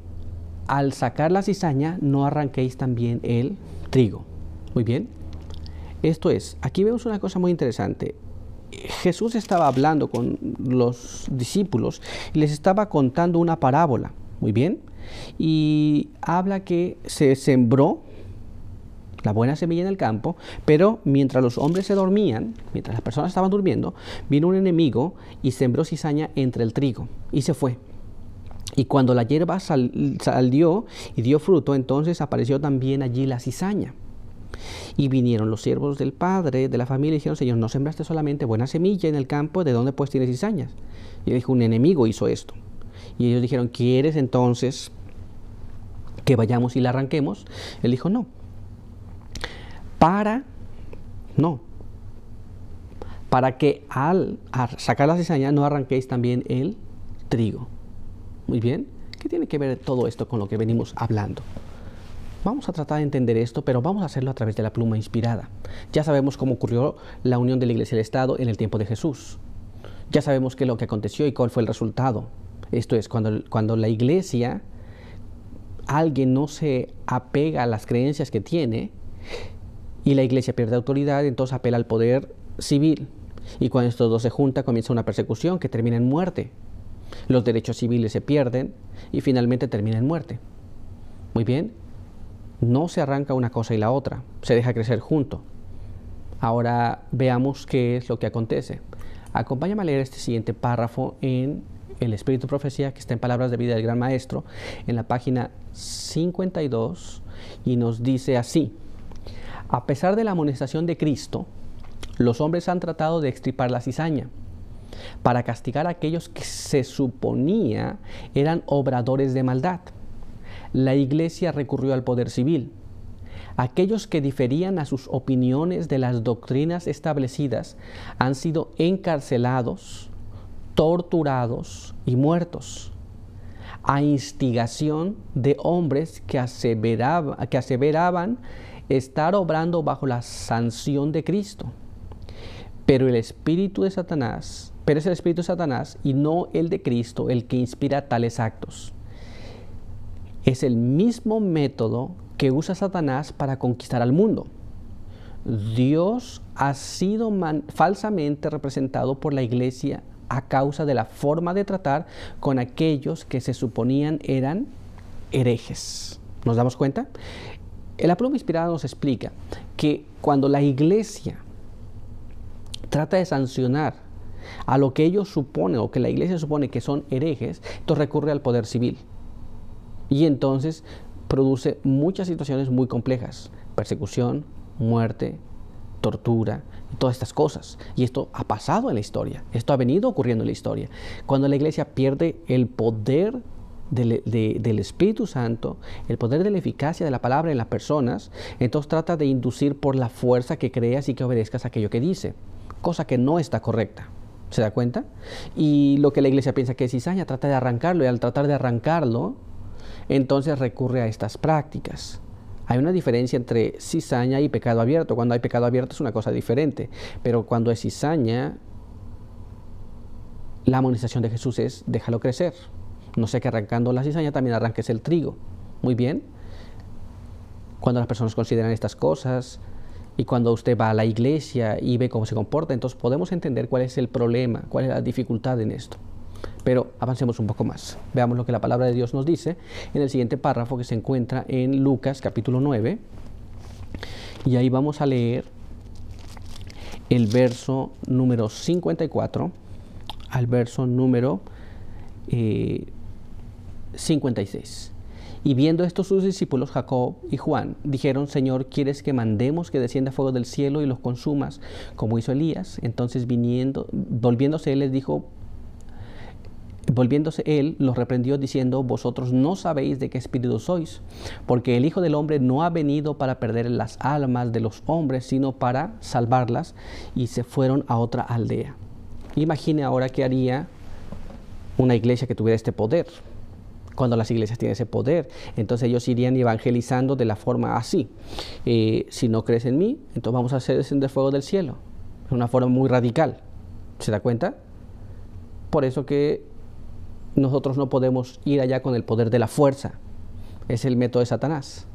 al sacar la cizaña no arranquéis también el trigo. Muy bien. Esto es, aquí vemos una cosa muy interesante. Jesús estaba hablando con los discípulos y les estaba contando una parábola. Muy bien. Y habla que se sembró la buena semilla en el campo, pero mientras los hombres se dormían, mientras las personas estaban durmiendo, vino un enemigo y sembró cizaña entre el trigo y se fue. Y cuando la hierba salió y dio fruto, entonces apareció también allí la cizaña. Y vinieron los siervos del padre de la familia y dijeron, Señor, ¿no sembraste solamente buena semilla en el campo? ¿De dónde pues tienes cizañas? Y dijo, un enemigo hizo esto. Y ellos dijeron, ¿quieres entonces que vayamos y la arranquemos? Él dijo, no. Para que al sacar la cizaña no arranquéis también el trigo. Muy bien. ¿Qué tiene que ver todo esto con lo que venimos hablando? Vamos a tratar de entender esto, pero vamos a hacerlo a través de la pluma inspirada. Ya sabemos cómo ocurrió la unión de la iglesia y el Estado en el tiempo de Jesús. Ya sabemos qué es lo que aconteció y cuál fue el resultado. Esto es, cuando la iglesia, alguien no se apega a las creencias que tiene y la iglesia pierde autoridad, entonces apela al poder civil. Y cuando estos dos se juntan, comienza una persecución que termina en muerte. Los derechos civiles se pierden y finalmente termina en muerte. Muy bien. No se arranca una cosa y la otra, se deja crecer junto. Ahora veamos qué es lo que acontece. Acompáñame a leer este siguiente párrafo en El Espíritu de Profecía, que está en Palabras de Vida del Gran Maestro, en la página 52, y nos dice así: a pesar de la amonestación de Cristo, los hombres han tratado de extirpar la cizaña para castigar a aquellos que se suponía eran obradores de maldad. La iglesia recurrió al poder civil. Aquellos que diferían a sus opiniones de las doctrinas establecidas han sido encarcelados, torturados y muertos, a instigación de hombres que aseveraban estar obrando bajo la sanción de Cristo. Pero es el espíritu de Satanás y no el de Cristo el que inspira tales actos. Es el mismo método que usa Satanás para conquistar al mundo. Dios ha sido falsamente representado por la iglesia a causa de la forma de tratar con aquellos que se suponían eran herejes. ¿Nos damos cuenta? La pluma inspirada nos explica que cuando la iglesia trata de sancionar a lo que ellos suponen o que la iglesia supone que son herejes, entonces recurre al poder civil. Y entonces produce muchas situaciones muy complejas: persecución, muerte, tortura, todas estas cosas. Y esto ha pasado en la historia, esto ha venido ocurriendo en la historia. Cuando la iglesia pierde el poder del Espíritu Santo, el poder de la eficacia de la palabra en las personas, entonces trata de inducir por la fuerza que creas y que obedezcas aquello que dice, cosa que no está correcta. ¿Se da cuenta? Y lo que la iglesia piensa que es cizaña, trata de arrancarlo, y al tratar de arrancarlo, entonces recurre a estas prácticas, Hay una diferencia entre cizaña y pecado abierto. Cuando hay pecado abierto es una cosa diferente, pero cuando es cizaña, la amonestación de Jesús es: déjalo crecer. No sé que arrancando la cizaña también arranques el trigo. Muy bien. Cuando las personas consideran estas cosas y cuando usted va a la iglesia y ve cómo se comporta, entonces podemos entender cuál es el problema, cuál es la dificultad en esto. Pero avancemos un poco más. Veamos lo que la palabra de Dios nos dice en el siguiente párrafo que se encuentra en Lucas capítulo 9. Y ahí vamos a leer el verso número 54 al verso número 56. Y viendo esto sus discípulos, Jacob y Juan, dijeron: Señor, ¿quieres que mandemos que descienda fuego del cielo y los consumas, como hizo Elías? Entonces volviéndose él, los reprendió diciendo: Vosotros no sabéis de qué espíritu sois, porque el Hijo del Hombre no ha venido para perder las almas de los hombres, sino para salvarlas. Y se fueron a otra aldea. Imagine ahora qué haría una iglesia que tuviera este poder. Cuando las iglesias tienen ese poder, entonces ellos irían evangelizando de la forma así: si no crees en mí, entonces vamos a hacer descender fuego del cielo. Es una forma muy radical. ¿Se da cuenta? Por eso que nosotros no podemos ir allá con el poder de la fuerza. Es el método de Satanás.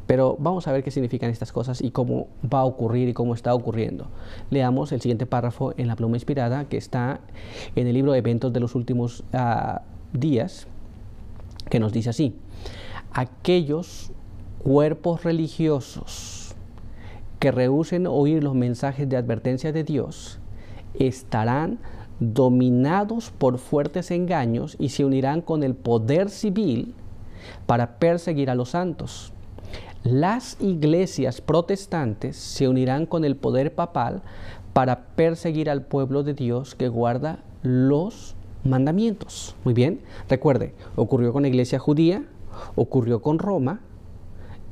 Pero vamos a ver qué significan estas cosas y cómo va a ocurrir y cómo está ocurriendo. Leamos el siguiente párrafo en la pluma inspirada, que está en el libro de Eventos de los Últimos Días, que nos dice así: aquellos cuerpos religiosos que rehúsen oír los mensajes de advertencia de Dios estarán dominados por fuertes engaños y se unirán con el poder civil para perseguir a los santos. Las iglesias protestantes se unirán con el poder papal para perseguir al pueblo de Dios que guarda los mandamientos. Muy bien, recuerde, ocurrió con la iglesia judía, ocurrió con Roma,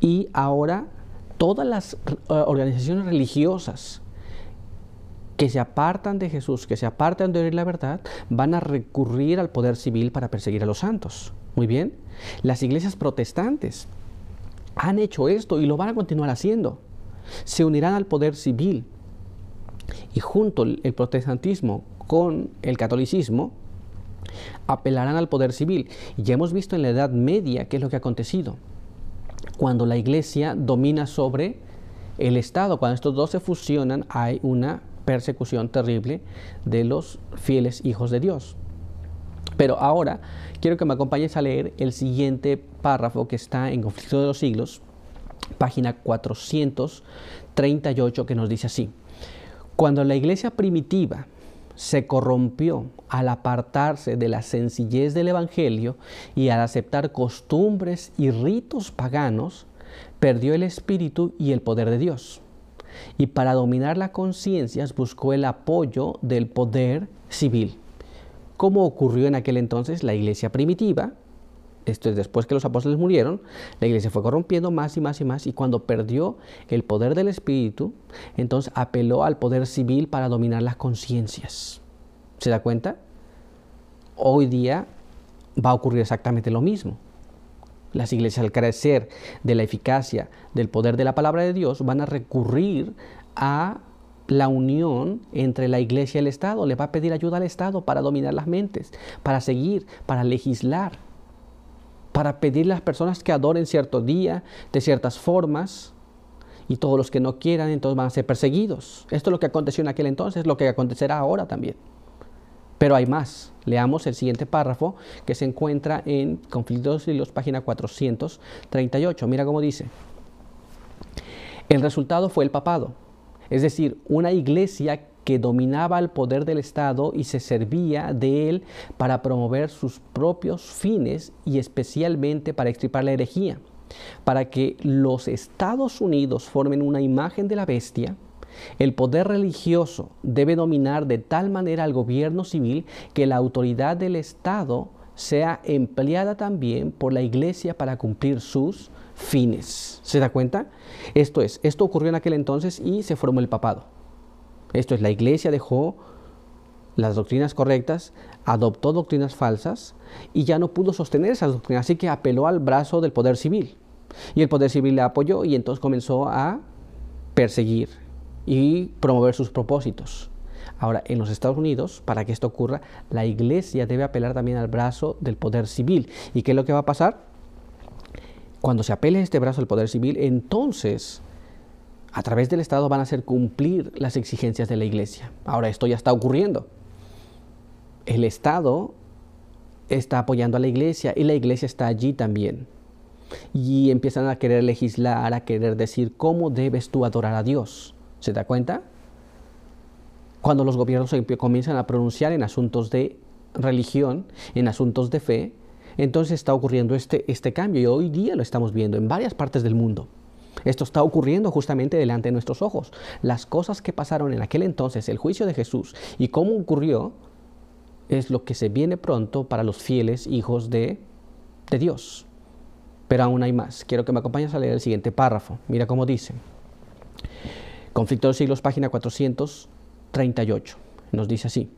y ahora todas las organizaciones religiosas que se apartan de Jesús, que se apartan de oír la verdad, van a recurrir al poder civil para perseguir a los santos. Muy bien, las iglesias protestantes han hecho esto y lo van a continuar haciendo. Se unirán al poder civil, y junto el protestantismo con el catolicismo apelarán al poder civil. Y ya hemos visto en la Edad Media qué es lo que ha acontecido. Cuando la iglesia domina sobre el Estado, cuando estos dos se fusionan, hay una persecución terrible de los fieles hijos de Dios. Pero ahora quiero que me acompañes a leer el siguiente párrafo que está en Conflicto de los Siglos, página 438, que nos dice así: cuando la iglesia primitiva se corrompió al apartarse de la sencillez del Evangelio y al aceptar costumbres y ritos paganos, perdió el espíritu y el poder de Dios. Y para dominar las conciencias buscó el apoyo del poder civil. ¿Cómo ocurrió en aquel entonces? La iglesia primitiva, esto es después que los apóstoles murieron, la iglesia fue corrompiendo más y más y más, y cuando perdió el poder del espíritu, entonces apeló al poder civil para dominar las conciencias. ¿Se da cuenta? Hoy día va a ocurrir exactamente lo mismo. Las iglesias, al carecer de la eficacia del poder de la palabra de Dios, van a recurrir a la unión entre la iglesia y el Estado. Le va a pedir ayuda al Estado para dominar las mentes, para seguir, para legislar, para pedirle a las personas que adoren cierto día, de ciertas formas, y todos los que no quieran entonces van a ser perseguidos. Esto es lo que aconteció en aquel entonces, es lo que acontecerá ahora también. Pero hay más. Leamos el siguiente párrafo que se encuentra en Conflicto de los Siglos, página 438. Mira cómo dice: el resultado fue el papado, es decir, una iglesia que dominaba el poder del Estado y se servía de él para promover sus propios fines y especialmente para extirpar la herejía. Para que los Estados Unidos formen una imagen de la bestia, el poder religioso debe dominar de tal manera al gobierno civil que la autoridad del Estado sea empleada también por la iglesia para cumplir sus fines. ¿Se da cuenta? Esto ocurrió en aquel entonces y se formó el papado. Esto es, la iglesia dejó las doctrinas correctas, adoptó doctrinas falsas y ya no pudo sostener esas doctrinas, así que apeló al brazo del poder civil. Y el poder civil la apoyó y entonces comenzó a perseguir y promover sus propósitos. Ahora, en los Estados Unidos, para que esto ocurra, la iglesia debe apelar también al brazo del poder civil. ¿Y qué es lo que va a pasar? Cuando se apele a este brazo del poder civil, entonces, a través del Estado van a hacer cumplir las exigencias de la iglesia. Ahora, esto ya está ocurriendo. El Estado está apoyando a la iglesia y la iglesia está allí también. Y empiezan a querer legislar, a querer decir cómo debes tú adorar a Dios. ¿Se da cuenta? Cuando los gobiernos comienzan a pronunciar en asuntos de religión, en asuntos de fe, entonces está ocurriendo este cambio y hoy día lo estamos viendo en varias partes del mundo. Esto está ocurriendo justamente delante de nuestros ojos. Las cosas que pasaron en aquel entonces, el juicio de Jesús y cómo ocurrió, es lo que se viene pronto para los fieles hijos de Dios. Pero aún hay más. Quiero que me acompañes a leer el siguiente párrafo. Mira cómo dice. Conflicto de los siglos, página 438. Nos dice así.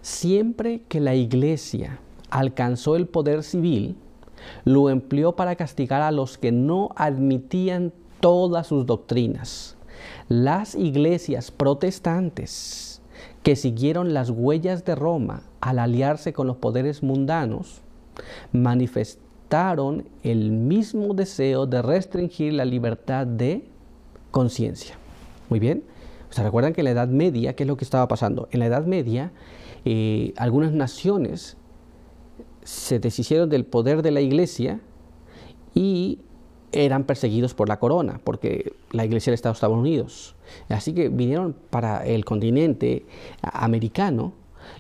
Siempre que la iglesia alcanzó el poder civil, lo empleó para castigar a los que no admitían todas sus doctrinas. Las iglesias protestantes que siguieron las huellas de Roma al aliarse con los poderes mundanos, manifestaron el mismo deseo de restringir la libertad de conciencia. Muy bien. O sea, recuerdan que en la Edad Media, ¿qué es lo que estaba pasando? En la Edad Media, algunas naciones se deshicieron del poder de la iglesia y eran perseguidos por la corona, porque la iglesia y el Estado estaban unidos. Así que vinieron para el continente americano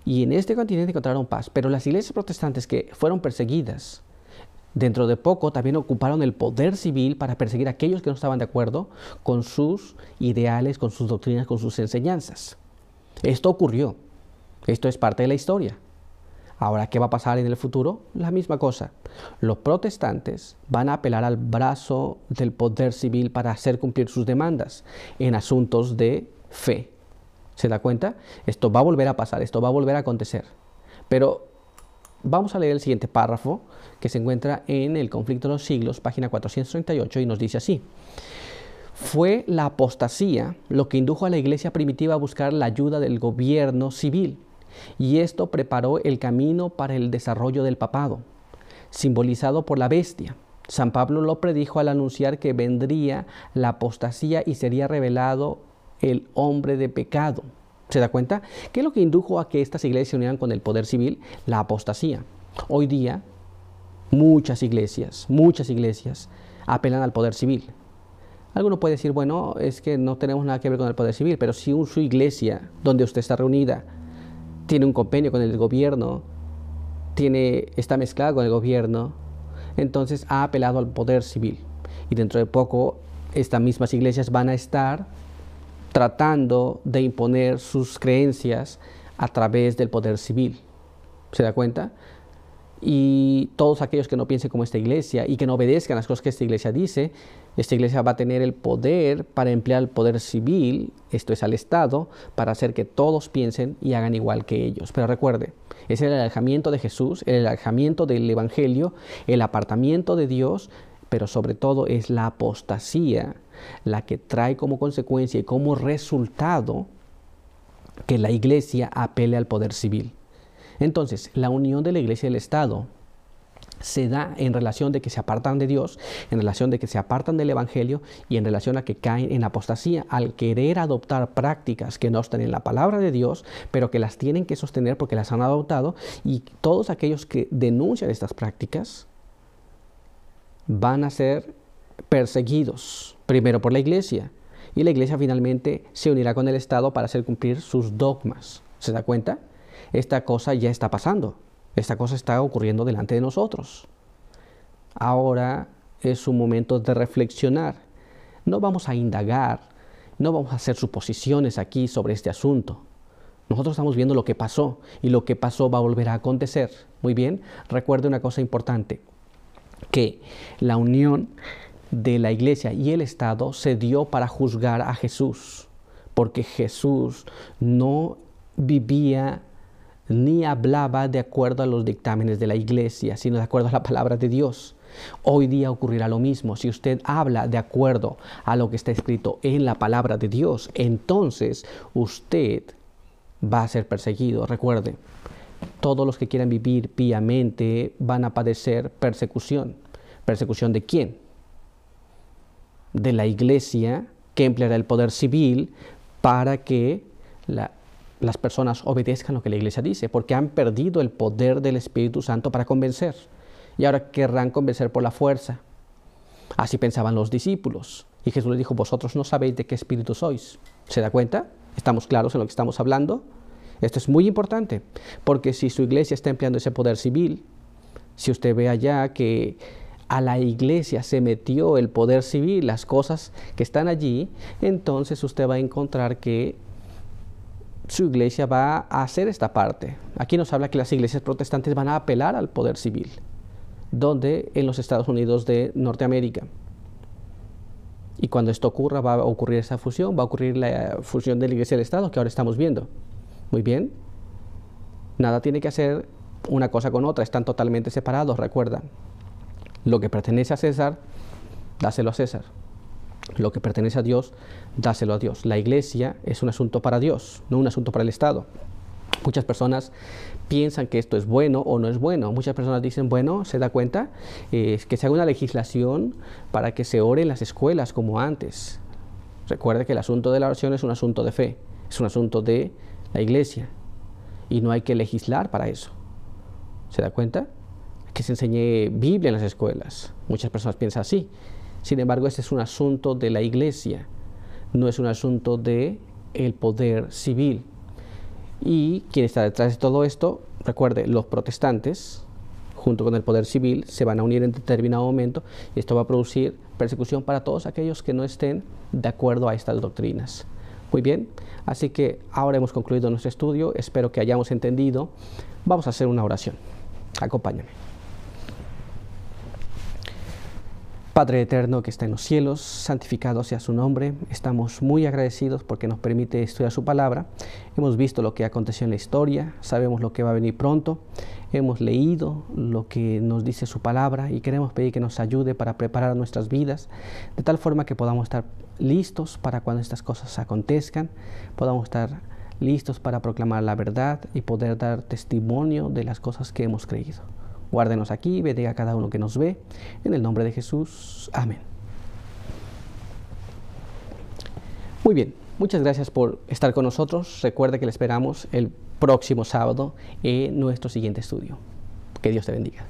y en este continente encontraron paz. Pero las iglesias protestantes que fueron perseguidas, dentro de poco también ocuparon el poder civil para perseguir a aquellos que no estaban de acuerdo con sus ideales, con sus doctrinas, con sus enseñanzas. Esto ocurrió. Esto es parte de la historia. Ahora, ¿qué va a pasar en el futuro? La misma cosa. Los protestantes van a apelar al brazo del poder civil para hacer cumplir sus demandas en asuntos de fe. ¿Se da cuenta? Esto va a volver a pasar, esto va a volver a acontecer. Pero vamos a leer el siguiente párrafo que se encuentra en el Conflicto de los Siglos, página 438, y nos dice así. Fue la apostasía lo que indujo a la iglesia primitiva a buscar la ayuda del gobierno civil, y esto preparó el camino para el desarrollo del papado, simbolizado por la bestia. San Pablo lo predijo al anunciar que vendría la apostasía y sería revelado el hombre de pecado. ¿Se da cuenta? ¿Qué es lo que indujo a que estas iglesias se unieran con el poder civil? La apostasía. Hoy día, muchas iglesias apelan al poder civil. Alguno puede decir, bueno, es que no tenemos nada que ver con el poder civil, pero si su iglesia, donde usted está reunida, tiene un convenio con el gobierno, está mezclado con el gobierno, entonces ha apelado al poder civil. Y dentro de poco, estas mismas iglesias van a estar tratando de imponer sus creencias a través del poder civil. ¿Se da cuenta? Y todos aquellos que no piensen como esta iglesia y que no obedezcan las cosas que esta iglesia dice, esta iglesia va a tener el poder para emplear el poder civil, esto es al Estado, para hacer que todos piensen y hagan igual que ellos. Pero recuerde, es el alejamiento de Jesús, el alejamiento del Evangelio, el apartamiento de Dios, pero sobre todo es la apostasía la que trae como consecuencia y como resultado que la iglesia apele al poder civil. Entonces, la unión de la iglesia y el Estado se da en relación de que se apartan de Dios, en relación de que se apartan del Evangelio y en relación a que caen en apostasía al querer adoptar prácticas que no están en la palabra de Dios, pero que las tienen que sostener porque las han adoptado, y todos aquellos que denuncian estas prácticas van a ser perseguidos, primero por la iglesia, y la iglesia finalmente se unirá con el Estado para hacer cumplir sus dogmas. ¿Se da cuenta? Esta cosa ya está pasando, esta cosa está ocurriendo delante de nosotros. Ahora es un momento de reflexionar. No vamos a indagar, no vamos a hacer suposiciones aquí sobre este asunto. Nosotros estamos viendo lo que pasó y lo que pasó va a volver a acontecer. Muy bien, recuerde una cosa importante, que la unión de la iglesia y el Estado se dio para juzgar a Jesús, porque Jesús no vivía ni hablaba de acuerdo a los dictámenes de la iglesia, sino de acuerdo a la palabra de Dios. Hoy día ocurrirá lo mismo. Si usted habla de acuerdo a lo que está escrito en la palabra de Dios, entonces usted va a ser perseguido. Recuerde, todos los que quieran vivir piamente van a padecer persecución. ¿Persecución de quién? De la iglesia, que empleará el poder civil para que las personas obedezcan lo que la iglesia dice, porque han perdido el poder del Espíritu Santo para convencer. Y ahora querrán convencer por la fuerza. Así pensaban los discípulos. Y Jesús les dijo, vosotros no sabéis de qué espíritu sois. ¿Se da cuenta? ¿Estamos claros en lo que estamos hablando? Esto es muy importante, porque si su iglesia está empleando ese poder civil, si usted ve allá que a la iglesia se metió el poder civil, las cosas que están allí, entonces usted va a encontrar que su iglesia va a hacer esta parte. Aquí nos habla que las iglesias protestantes van a apelar al poder civil, donde en los Estados Unidos de Norteamérica. Y cuando esto ocurra, va a ocurrir esa fusión, va a ocurrir la fusión de la iglesia y del Estado que ahora estamos viendo. Muy bien. Nada tiene que hacer una cosa con otra, están totalmente separados, recuerda. Lo que pertenece a César, dáselo a César. Lo que pertenece a Dios, dáselo a Dios. La iglesia es un asunto para Dios, no un asunto para el Estado. Muchas personas piensan que esto es bueno o no es bueno. Muchas personas dicen, bueno, ¿se da cuenta? Que se haga una legislación para que se ore en las escuelas como antes. Recuerde que el asunto de la oración es un asunto de fe, es un asunto de la iglesia. Y no hay que legislar para eso. ¿Se da cuenta? Que se enseñe Biblia en las escuelas. Muchas personas piensan así. Sin embargo, este es un asunto de la iglesia, no es un asunto del poder civil. Y quien está detrás de todo esto, recuerde, los protestantes, junto con el poder civil, se van a unir en determinado momento y esto va a producir persecución para todos aquellos que no estén de acuerdo a estas doctrinas. Muy bien, así que ahora hemos concluido nuestro estudio, espero que hayamos entendido. Vamos a hacer una oración. Acompáñame. Padre eterno que está en los cielos, santificado sea su nombre. Estamos muy agradecidos porque nos permite estudiar su palabra. Hemos visto lo que aconteció en la historia, sabemos lo que va a venir pronto. Hemos leído lo que nos dice su palabra y queremos pedir que nos ayude para preparar nuestras vidas de tal forma que podamos estar listos para cuando estas cosas acontezcan, podamos estar listos para proclamar la verdad y poder dar testimonio de las cosas que hemos creído. Guárdenos aquí, bendiga a cada uno que nos ve. En el nombre de Jesús. Amén. Muy bien, muchas gracias por estar con nosotros. Recuerde que le esperamos el próximo sábado en nuestro siguiente estudio. Que Dios te bendiga.